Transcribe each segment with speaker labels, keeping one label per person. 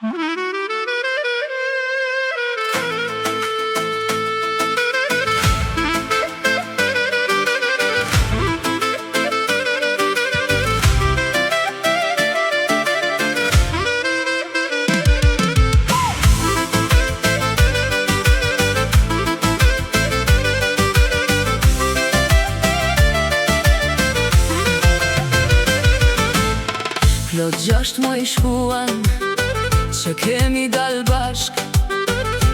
Speaker 1: Plot 6 muaj shkuan që kemi dal bashk.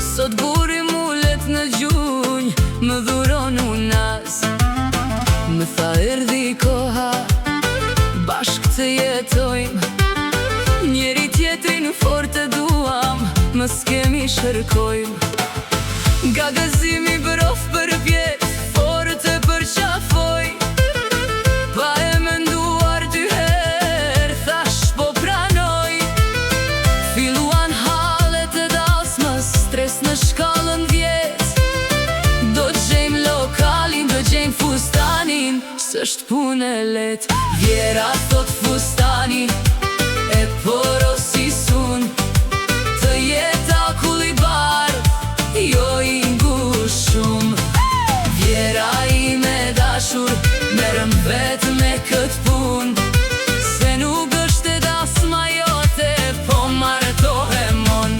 Speaker 1: Sot buri mullet në gjunj, më dhuron unaz. Më tha erdhi koha, bashk të jetojmë. Njeri tjetrin fort e duam, mës kemi shërkojmë. Nga gëzimi brof për vjet, fort e përqafoj. Pa e menduar dy her, thash po pranoj. Filuan halet e dasmës, stres në shkallën 10. Do gjejmë lokalin, do gjejmë fustanin, s'është punë e let. Vjera thot fustani, e porosi sun. Të jeta kulli bardh, jo i ngush shumë. Vjera i me dashur, merëm vetë me këtë pun. Se nuk është e dasma jote, po martohe mon.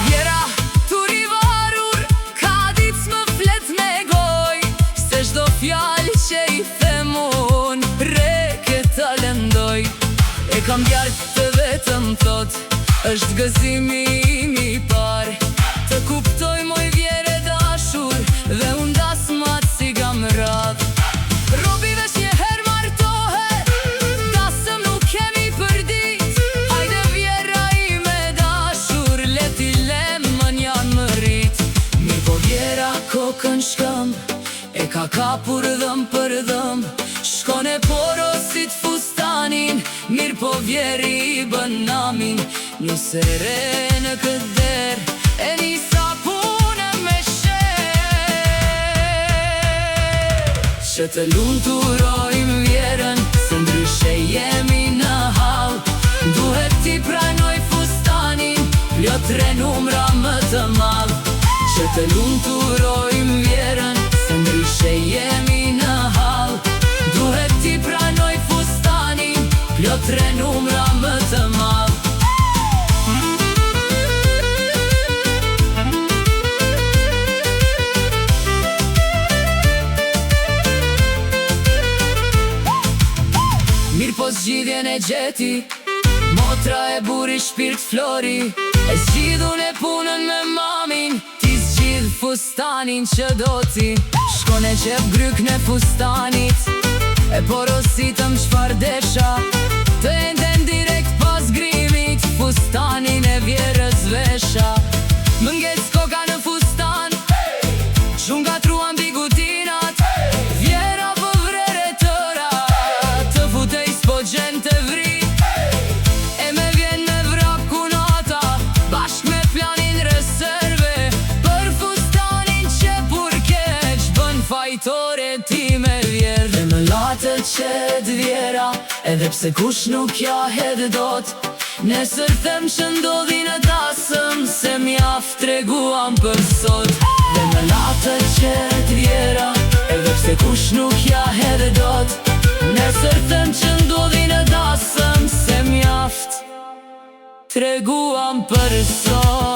Speaker 1: Vjera tu rivarur, ka dic më flet me goj. Se shdo fjall që i themun, reke ta lëndoj. E kam djartë të vetëm thot, është gëzimi im i par. Të kuptoj moj vjere dashur, dhe unë dasmat si gam radh. Robi vesh një her martohe, dasëm nuk kemi për dit. Hajde vjera i me dashur, leti lemën janë më rrit. Mi po vjera kokën shkëm, e ka kapur dhëm për dhëm. Shkon e porosit fustanin, mirë po vjeri i bën namin. Një sere në këtë der, e nisa punë me që të lumturojmë vjerën, se ndryshe jemi në hall. Duhet t'i pranoj fustanin, plot 3 numra më të madh. Që të lumturojmë vjerën, se ndryshe jemi në hall. Duhet t'i pranoj fustanin, plot 3 numra më të madh. Mirë po zgjidhjen e gjeti, motra e buri shpirt flori. E zgjidhun e punën me mamin, ti zgjidh fustanin që do ti. Shkon e qep grykën e fustanit, e porositëm qfar desha. Të enden direkt pas grimit, fustanin e vjerës vesha. Më nges koka në fustan, shumë gatruan bigutinat. Vjera po vrere tëra, të futej s'po gjen të vri. E me vjen me vrak kunata, bashk me planin reserve. Për fustanin që purkeq, bën fajtore ti me vjerë. Dhe më latë qed vjera, edhe pse kush nuk ja hedh dot. Nesër them që ndodhi në dasëm, se mjaft treguam për sot. Dhe më latë qed vjera, edhe pse kush nuk ja hedh dot. Nesër them që ndodhi në dasëm, se mjaft treguam për sot.